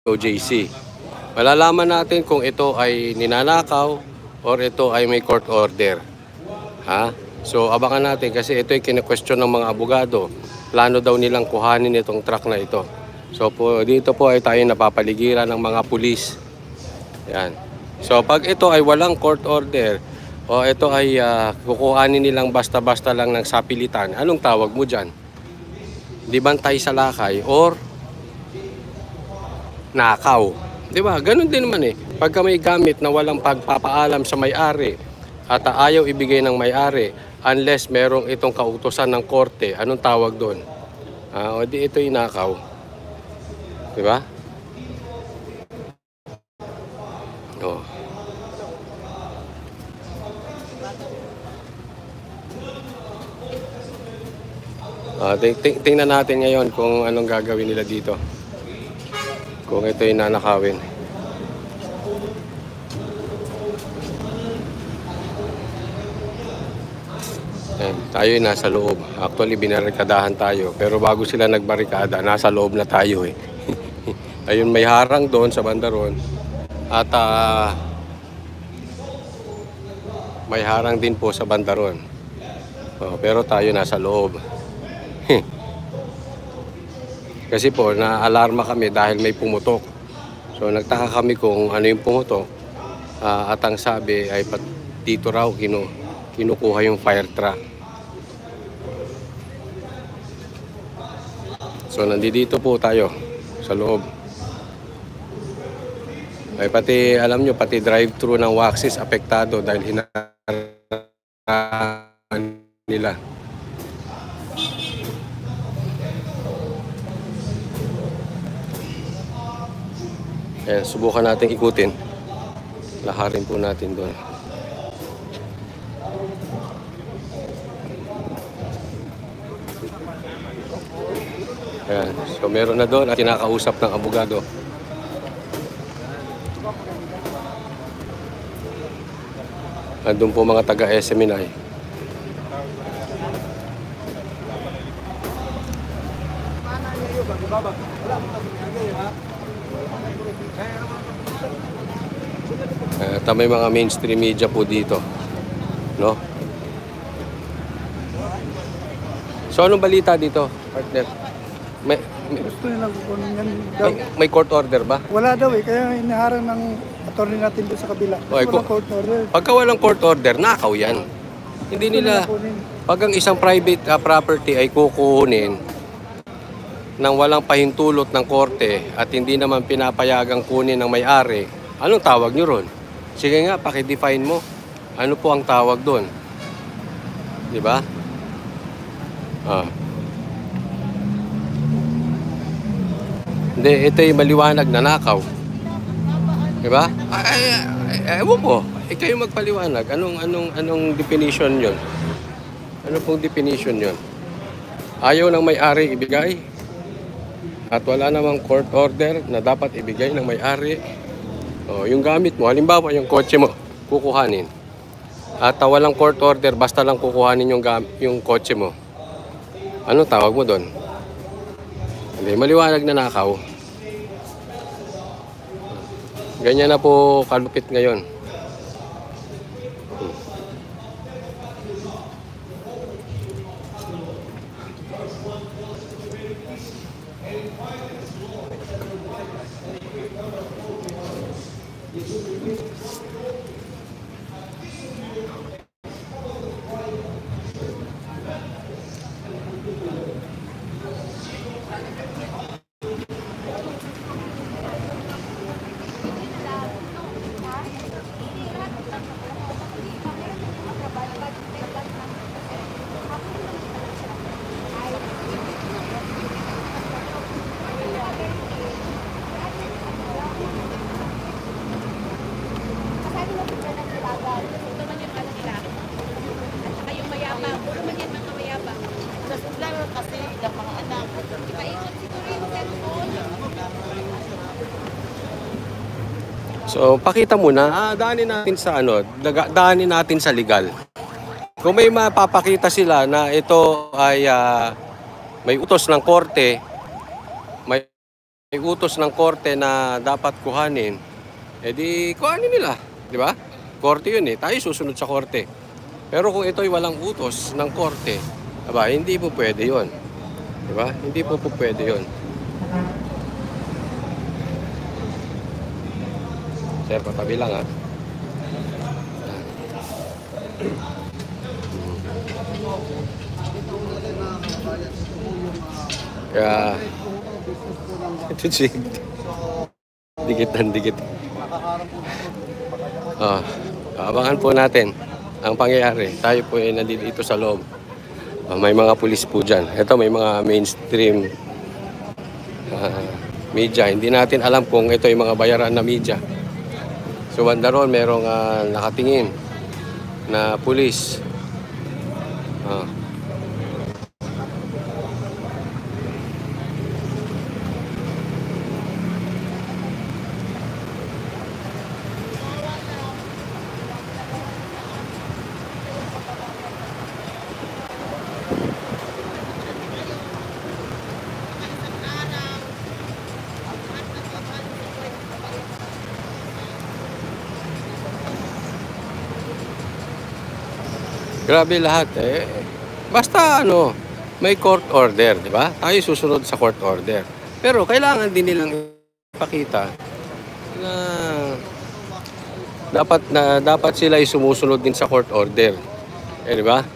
OJC. Malalaman natin kung ito ay ninanakaw or ito ay may court order. Ha? So abangan natin kasi ito ay kine-question ng mga abogado. Plano daw nilang kuhanin itong truck na ito. So dito po ay tayo napapaligiran ng mga pulis. Yan. So pag ito ay walang court order o ito ay kukuhanin nilang basta-basta lang ng sapilitan, anong tawag mo dyan? Di bantay sa lakay or nakaw? Di ba? Ganun din naman eh. Pagka may gamit na walang pagpapaalam sa may-ari at ayaw ibigay ng may-ari unless merong itong kautusan ng korte, anong tawag doon? O di ito yung nakaw. Di ba? Oh. Tingnan natin ngayon kung anong gagawin nila dito. Kung ito yung nanakawin. Ayan, tayo ay nasa loob. Actually, binarikadahan tayo. Pero bago sila nagbarikada, nasa loob na tayo eh. Ayun, may harang doon sa bandaron. At may harang din po sa bandaron. Pero tayo nasa loob. Kasi po, na-alarma kami dahil may pumutok. So, nagtaka kami kung ano yung pumutok. At ang sabi ay dito raw kinukuha yung fire truck. So, nandito po tayo sa loob. Ay pati, alam nyo, pati drive-thru ng Waxis apektado dahil hinarang nila. Ayan, subukan natin ikutin. Laharin po natin doon. Ayan, so meron na doon at kinakausap ng abogado. Andun po mga taga-SMNI. May mga mainstream media po dito, no? So anong balita dito, partner? Gusto nilang kukunin yan. May court order ba? Wala daw eh, kaya inaharang ng attorney natin doon sa kabila. Walang court order. Pagka walang court order, nakaw yan. Hindi nila, pag ang isang private property ay kukunin nang walang pahintulot ng korte at hindi naman pinapayagang kunin ng may-ari, anong tawag nyo ron? Sige nga, pakidefine mo. Ano po ang tawag doon? Di ba? Hindi, ito yung maliwanag na nakaw. Di ba? Ewan po. Kayo magpaliwanag. Anong definition yon? Ano pong definition yon? Ayaw ng may-ari ibigay. At wala namang court order na dapat ibigay ng may-ari. Yung gamit mo, halimbawa yung kotse mo, kukuhanin. At walang court order, basta lang kukuhanin yung kotse mo. Anong tawag mo doon? Hindi, maliwanag na nakaw. Ganyan na po kalupit ngayon. So, pakita muna, daanin natin sa daanin natin sa legal. Kung may mapapakita sila na ito ay may utos ng korte, may may utos ng korte na dapat kuhanin, edi kuhanin nila, di ba? Korte yun eh, tayo susunod sa korte. Pero kung ito'y walang utos ng korte, aba, hindi po pwede yun. Di ba? Hindi po pwede yun. Sir, patabi lang ha. Kaya, ito si dikit. Abangan po natin ang pangyayari. Tayo po ay nandito sa loob. May mga pulis po dyan. Ito, may mga mainstream media. Hindi natin alam kung ito ay mga bayaran na media. So, banda ron, merong nakatingin na pulis. Grabe lahat eh. Basta may court order, di ba? Tayo susunod sa court order. Pero kailangan din nilang ipakita na dapat sila ay sumusunod din sa court order. Eh, di ba?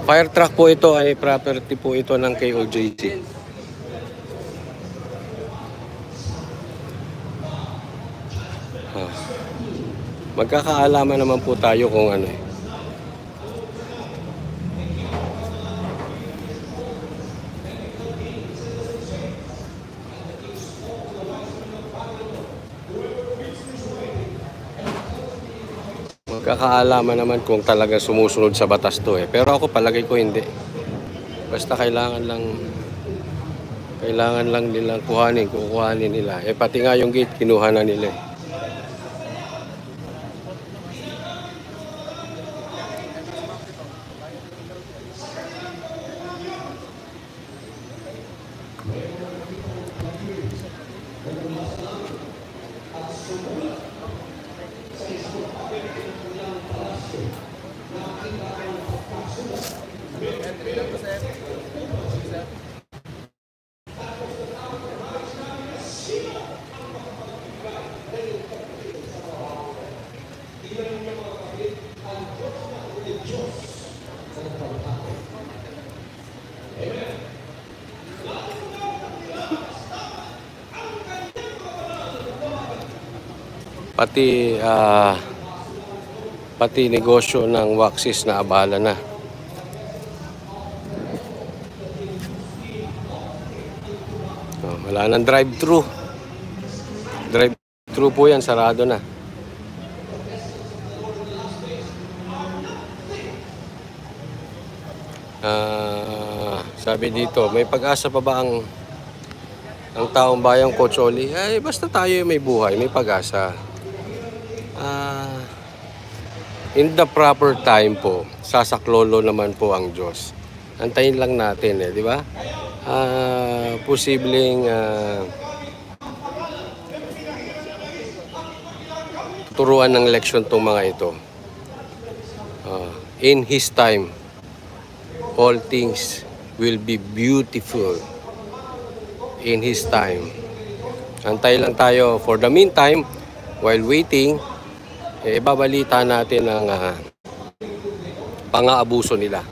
Fire truck po ito ay property po ito ng KOJC. Magkakaalaman naman po tayo kung ano eh. Magkakaalaman naman kung talaga sumusunod sa batas to eh. Pero ako palagay ko hindi. Basta kailangan lang nilang kukuhanin nila. Eh pati nga yung gate kinuha na nila eh. Pati negosyo ng waxis na abala na. Wala nang drive-thru. Drive-thru po yan, sarado na. Sabi dito, may pag-asa pa ba ang taong bayang Coach Oli? Ay, basta tayo may buhay, may pag-asa. In the proper time po, sasaklolo naman po ang Diyos. Antayin lang natin di ba? Posibleng turuan ng leksyon tong mga ito. In His time, all things will be beautiful. In His time. Antay lang tayo. For the meantime, while waiting, ibabalita natin ang pang-aabuso nila.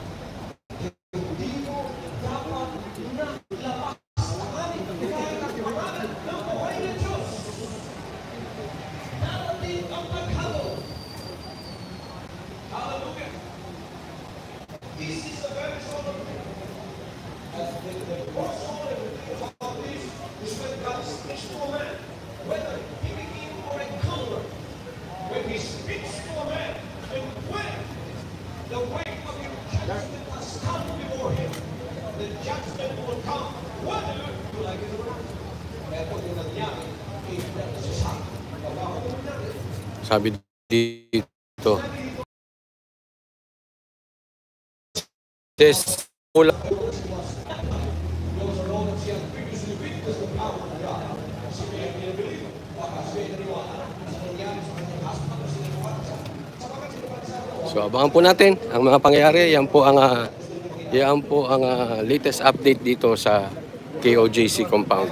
Sabi dito, Just kulang. So abangan po natin ang mga pangyayari. Yan po ang latest update dito sa KOJC compound.